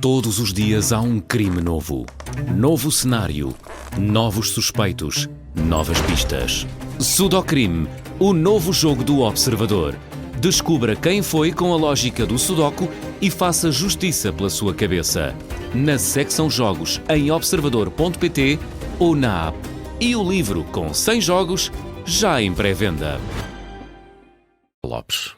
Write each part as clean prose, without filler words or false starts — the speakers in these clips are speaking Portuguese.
Todos os dias há um crime novo. Novo cenário. Novos suspeitos. Novas pistas. Sudocrime, o novo jogo do Observador. Descubra quem foi com a lógica do Sudoku e faça justiça pela sua cabeça. Na secção Jogos em observador.pt ou na app. E o livro com 100 jogos já em pré-venda. Lopes.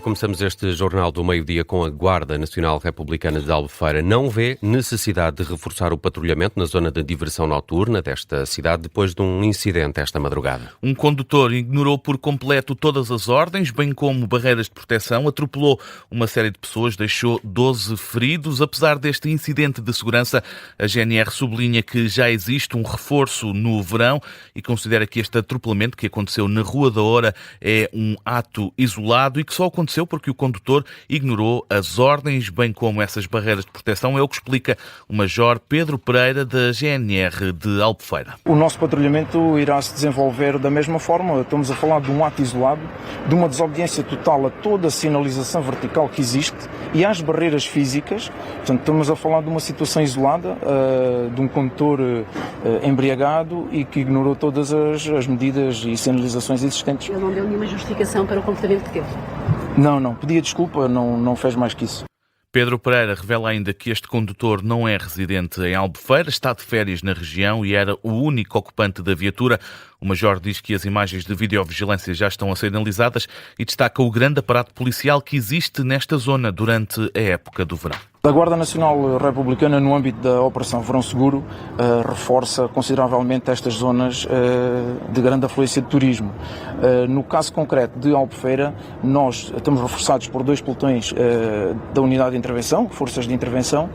Começamos este Jornal do Meio-Dia com a Guarda Nacional Republicana de Albufeira. Não vê necessidade de reforçar o patrulhamento na zona de diversão noturna desta cidade depois de um incidente esta madrugada. Um condutor ignorou por completo todas as ordens, bem como barreiras de proteção, atropelou uma série de pessoas, deixou 12 feridos. Apesar deste incidente de segurança, a GNR sublinha que já existe um reforço no verão e considera que este atropelamento que aconteceu na Rua da Hora é um ato isolado e que só aconteceu porque o condutor ignorou as ordens, bem como essas barreiras de proteção. É o que explica o Major Pedro Pereira, da GNR de Albufeira. O nosso patrulhamento irá se desenvolver da mesma forma. Estamos a falar de um ato isolado, de uma desobediência total a toda a sinalização vertical que existe e às barreiras físicas. Portanto, estamos a falar de uma situação isolada, de um condutor embriagado e que ignorou todas as medidas e sinalizações existentes. Ele não deu nenhuma justificação para o comportamento que teve? Não, pedia desculpa, não fez mais que isso. Pedro Pereira revela ainda que este condutor não é residente em Albufeira, está de férias na região e era o único ocupante da viatura. O Major diz que as imagens de videovigilância já estão a ser analisadas e destaca o grande aparato policial que existe nesta zona durante a época do verão. A Guarda Nacional Republicana, no âmbito da Operação Verão Seguro, reforça consideravelmente estas zonas de grande afluência de turismo. No caso concreto de Albufeira, nós estamos reforçados por 2 pelotões da Unidade de Intervenção, Forças de Intervenção,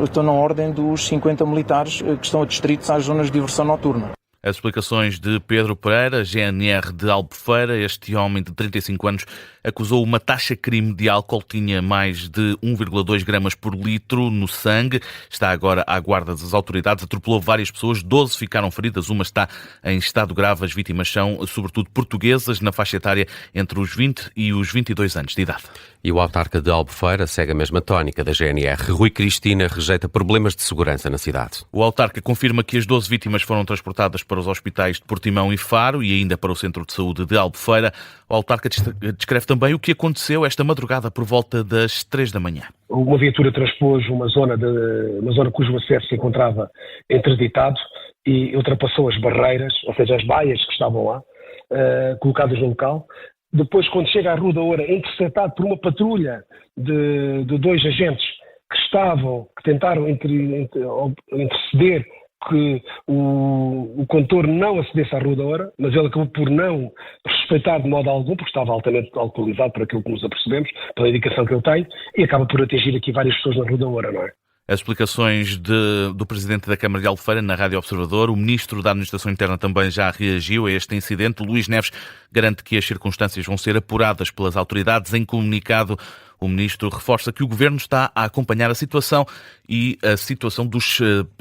estão na ordem dos 50 militares que estão adstritos às zonas de diversão noturna. As explicações de Pedro Pereira, GNR de Albufeira. Este homem de 35 anos acusou uma taxa-crime de álcool, tinha mais de 1,2 gramas por litro no sangue. Está agora à guarda das autoridades, atropelou várias pessoas, 12 ficaram feridas, uma está em estado grave. As vítimas são, sobretudo, portuguesas, na faixa etária entre os 20 e os 22 anos de idade. E o autarca de Albufeira segue a mesma tónica da GNR. Rui Cristina rejeita problemas de segurança na cidade. O autarca confirma que as 12 vítimas foram transportadas para os hospitais de Portimão e Faro e ainda para o Centro de Saúde de Albufeira. O autarca descreve também o que aconteceu esta madrugada por volta das 3 da manhã. Uma viatura transpôs uma zona cujo acesso se encontrava interditado e ultrapassou as barreiras, ou seja, as baias que estavam lá, colocadas no local. Depois, quando chega à Rua da Oura, é interceptado por uma patrulha de 2 agentes que tentaram interceder que o condutor não acedesse à Rua da Oura, mas ele acabou por não respeitar de modo algum, porque estava altamente alcoolizado, por aquilo que nos apercebemos, pela indicação que ele tem, e acaba por atingir aqui várias pessoas na Rua da Oura, não é? As explicações do Presidente da Câmara de Albufeira na Rádio Observador. O Ministro da Administração Interna também já reagiu a este incidente. O Luís Neves garante que as circunstâncias vão ser apuradas pelas autoridades. Em comunicado, o Ministro reforça que o Governo está a acompanhar a situação e a situação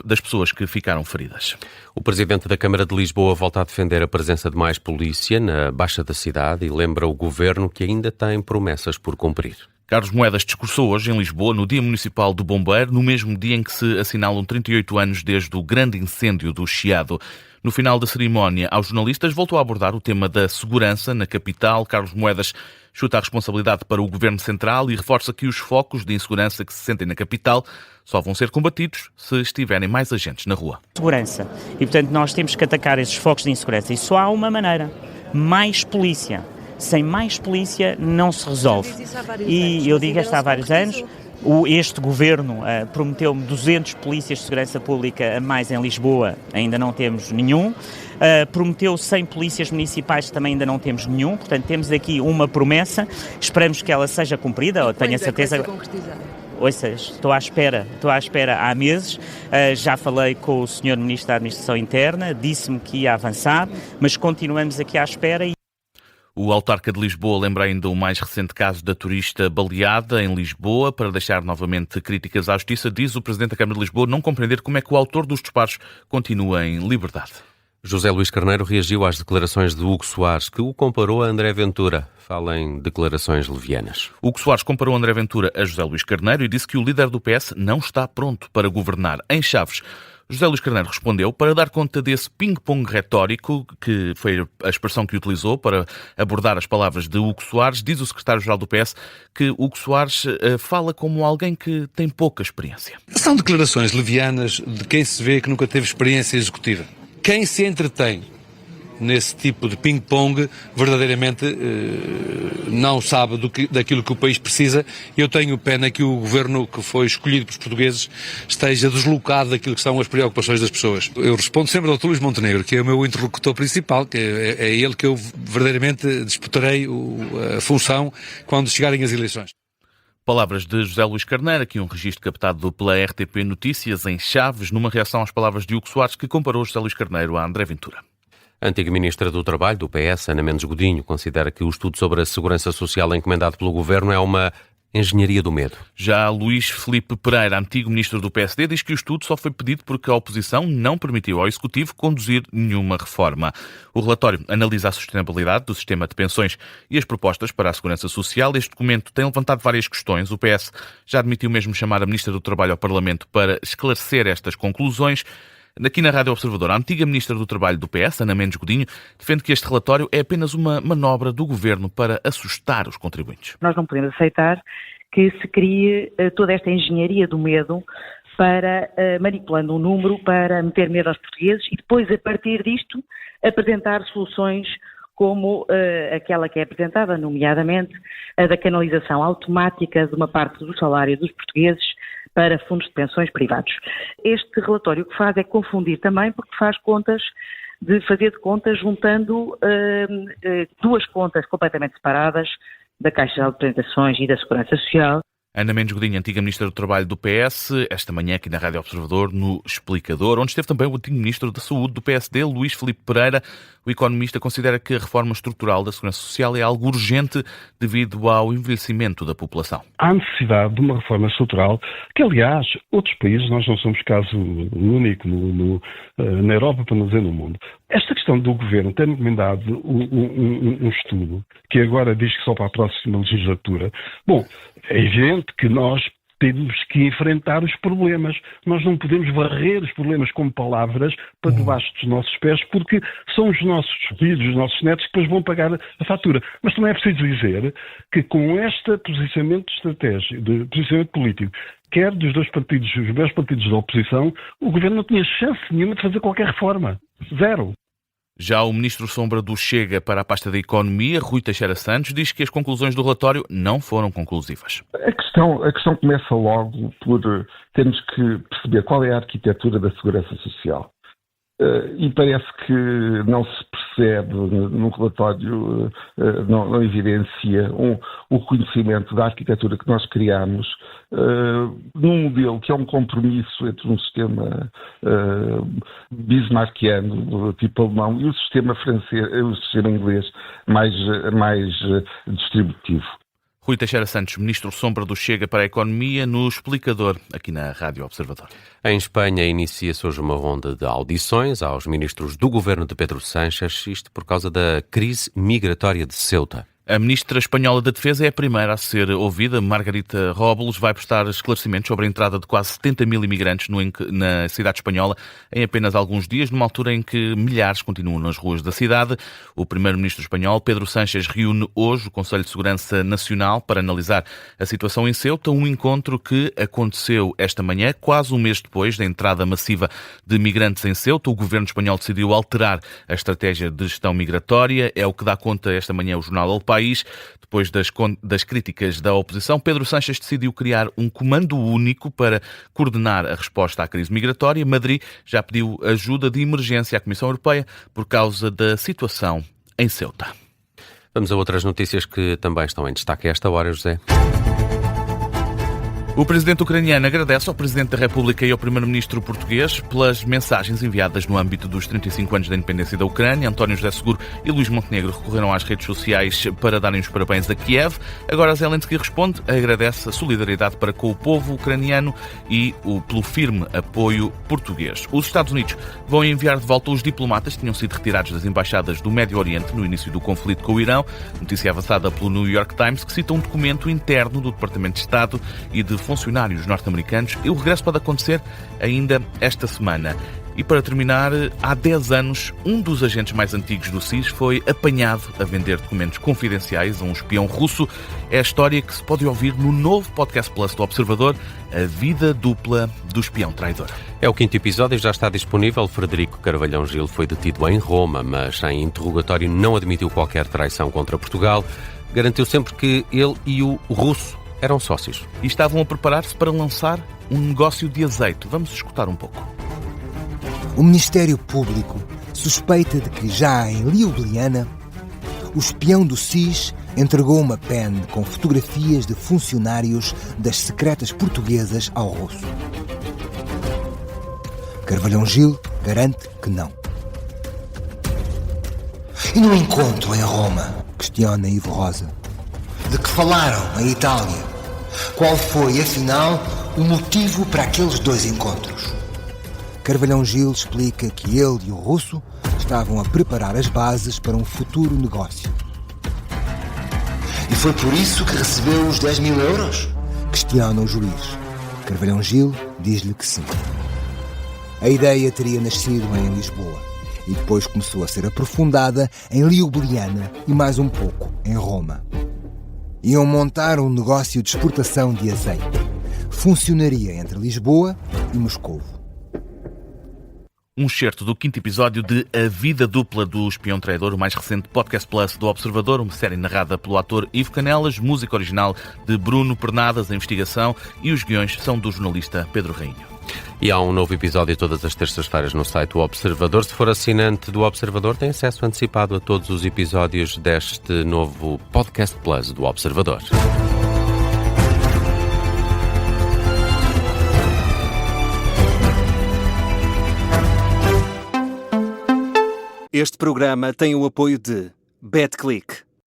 das pessoas que ficaram feridas. O Presidente da Câmara de Lisboa volta a defender a presença de mais polícia na Baixa da cidade e lembra o Governo que ainda tem promessas por cumprir. Carlos Moedas discursou hoje em Lisboa, no Dia Municipal do Bombeiro, no mesmo dia em que se assinalam 38 anos desde o grande incêndio do Chiado. No final da cerimónia, aos jornalistas, voltou a abordar o tema da segurança na capital. Carlos Moedas chuta a responsabilidade para o Governo Central e reforça que os focos de insegurança que se sentem na capital só vão ser combatidos se estiverem mais agentes na rua. Segurança. E, portanto, nós temos que atacar esses focos de insegurança. E só há uma maneira: mais polícia. Sem mais polícia não se resolve. E eu digo isto há vários anos. Este governo prometeu-me 200 polícias de segurança pública a mais em Lisboa, ainda não temos nenhum. Prometeu 100 polícias municipais, também ainda não temos nenhum. Portanto, temos aqui uma promessa, esperamos que ela seja cumprida, ou tenho a certeza. Ouça, estou à espera há meses, já falei com o Sr. Ministro da Administração Interna, disse-me que ia avançar, mas continuamos aqui à espera. O autarca de Lisboa lembra ainda o mais recente caso da turista baleada em Lisboa. Para deixar novamente críticas à justiça, diz o Presidente da Câmara de Lisboa não compreender como é que o autor dos disparos continua em liberdade. José Luís Carneiro reagiu às declarações de Hugo Soares, que o comparou a André Ventura. Fala em declarações levianas. Hugo Soares comparou André Ventura a José Luís Carneiro e disse que o líder do PS não está pronto para governar. Em Chaves, José Luís Carneiro respondeu para dar conta desse ping-pong retórico, que foi a expressão que utilizou para abordar as palavras de Hugo Soares. Diz o secretário-geral do PS que Hugo Soares fala como alguém que tem pouca experiência. São declarações levianas de quem se vê que nunca teve experiência executiva. Quem se entretém nesse tipo de ping-pong verdadeiramente não sabe daquilo que o país precisa. Eu tenho pena que o governo que foi escolhido pelos portugueses esteja deslocado daquilo que são as preocupações das pessoas. Eu respondo sempre ao Dr. Luís Montenegro, que é o meu interlocutor principal, que é ele que eu verdadeiramente disputarei a função quando chegarem as eleições. Palavras de José Luís Carneiro, aqui um registro captado pela RTP Notícias em Chaves, numa reação às palavras de Hugo Soares, que comparou José Luís Carneiro a André Ventura. A antiga ministra do Trabalho, do PS, Ana Mendes Godinho, considera que o estudo sobre a segurança social encomendado pelo governo é uma engenharia do medo. Já Luís Filipe Pereira, antigo ministro do PSD, diz que o estudo só foi pedido porque a oposição não permitiu ao Executivo conduzir nenhuma reforma. O relatório analisa a sustentabilidade do sistema de pensões e as propostas para a segurança social. Este documento tem levantado várias questões. O PS já admitiu mesmo chamar a ministra do Trabalho ao Parlamento para esclarecer estas conclusões. Aqui na Rádio Observador, a antiga ministra do Trabalho do PS, Ana Mendes Godinho, defende que este relatório é apenas uma manobra do governo para assustar os contribuintes. Nós não podemos aceitar que se crie toda esta engenharia do medo para, manipulando um número, para meter medo aos portugueses e depois, a partir disto, apresentar soluções como aquela que é apresentada, nomeadamente a da canalização automática de uma parte do salário dos portugueses para fundos de pensões privados. Este relatório o que faz é confundir também, porque faz contas, de fazer de contas juntando duas contas completamente separadas, da Caixa de Apresentações e da Segurança Social. Ana Mendes Godinho, antiga ministra do Trabalho do PS, esta manhã aqui na Rádio Observador, no Explicador, onde esteve também o antigo ministro da Saúde do PSD, Luís Filipe Pereira. O economista considera que a reforma estrutural da Segurança Social é algo urgente devido ao envelhecimento da população. Há necessidade de uma reforma estrutural que, aliás, outros países, nós não somos caso único na Europa, para não dizer no mundo. Esta questão do governo ter encomendado um estudo, que agora diz que só para a próxima legislatura, bom, é evidente que nós temos que enfrentar os problemas. Nós não podemos varrer os problemas como palavras para debaixo dos nossos pés, porque são os nossos filhos, os nossos netos que depois vão pagar a fatura. Mas também é preciso dizer que com este posicionamento de posicionamento político, quer dos dois partidos, os maiores partidos da oposição, o governo não tinha chance nenhuma de fazer qualquer reforma. Zero. Já o ministro sombra do Chega para a pasta da Economia, Rui Teixeira Santos, diz que as conclusões do relatório não foram conclusivas. A questão começa logo por termos que perceber qual é a arquitetura da segurança social. E parece que não se percebe no relatório, não evidencia o reconhecimento da arquitetura que nós criamos num modelo que é um compromisso entre um sistema bismarckiano, tipo alemão, e o sistema francês, o sistema inglês mais distributivo. Rui Teixeira Santos, ministro sombra do Chega para a Economia, no Explicador, aqui na Rádio Observador. Em Espanha inicia-se hoje uma ronda de audições aos ministros do governo de Pedro Sánchez, isto por causa da crise migratória de Ceuta. A ministra espanhola da Defesa é a primeira a ser ouvida. Margarita Robles vai prestar esclarecimentos sobre a entrada de quase 70 mil imigrantes na cidade espanhola em apenas alguns dias, numa altura em que milhares continuam nas ruas da cidade. O primeiro-ministro espanhol, Pedro Sánchez, reúne hoje o Conselho de Segurança Nacional para analisar a situação em Ceuta, um encontro que aconteceu esta manhã, quase um mês depois da entrada massiva de migrantes em Ceuta. O governo espanhol decidiu alterar a estratégia de gestão migratória, é o que dá conta esta manhã o jornal El País. Depois das críticas da oposição, Pedro Sánchez decidiu criar um comando único para coordenar a resposta à crise migratória. Madrid já pediu ajuda de emergência à Comissão Europeia por causa da situação em Ceuta. Vamos a outras notícias que também estão em destaque a esta hora, José. O presidente ucraniano agradece ao presidente da República e ao primeiro-ministro português pelas mensagens enviadas no âmbito dos 35 anos da independência da Ucrânia. António José Seguro e Luís Montenegro recorreram às redes sociais para darem os parabéns a Kiev. Agora Zelensky responde, agradece a solidariedade para com o povo ucraniano e pelo firme apoio português. Os Estados Unidos vão enviar de volta os diplomatas que tinham sido retirados das embaixadas do Médio Oriente no início do conflito com o Irão. Notícia avançada pelo New York Times, que cita um documento interno do Departamento de Estado e de funcionários norte-americanos. E o regresso pode acontecer ainda esta semana. E para terminar, há 10 anos, um dos agentes mais antigos do SIS foi apanhado a vender documentos confidenciais a um espião russo. É a história que se pode ouvir no novo Podcast Plus do Observador, A Vida Dupla do Espião Traidor. É o 5º episódio e já está disponível. Frederico Carvalhão Gil foi detido em Roma, mas em interrogatório não admitiu qualquer traição contra Portugal. Garantiu sempre que ele e o russo eram sócios. E estavam a preparar-se para lançar um negócio de azeite. Vamos escutar um pouco. O Ministério Público suspeita de que, já em Ljubljana, o espião do SIS entregou uma pen com fotografias de funcionários das secretas portuguesas ao russo. Carvalhão Gil garante que não. E no encontro em Roma, questiona Ivo Rosa, de que falaram em Itália, qual foi, afinal, o motivo para aqueles 2 encontros? Carvalhão Gil explica que ele e o russo estavam a preparar as bases para um futuro negócio. E foi por isso que recebeu os 10 mil euros? Questiona o juiz. Carvalhão Gil diz-lhe que sim. A ideia teria nascido em Lisboa e depois começou a ser aprofundada em Ljubljana e mais um pouco em Roma. Iam montar um negócio de exportação de azeite. Funcionaria entre Lisboa e Moscovo. Um excerto do 5º episódio de A Vida Dupla do Espião Traidor, o mais recente Podcast Plus do Observador, uma série narrada pelo ator Ivo Canelas, música original de Bruno Pernadas, a investigação, e os guiões são do jornalista Pedro Rainho. E há um novo episódio todas as terças-feiras no site do Observador. Se for assinante do Observador, tem acesso antecipado a todos os episódios deste novo Podcast Plus do Observador. Este programa tem o apoio de BetClick.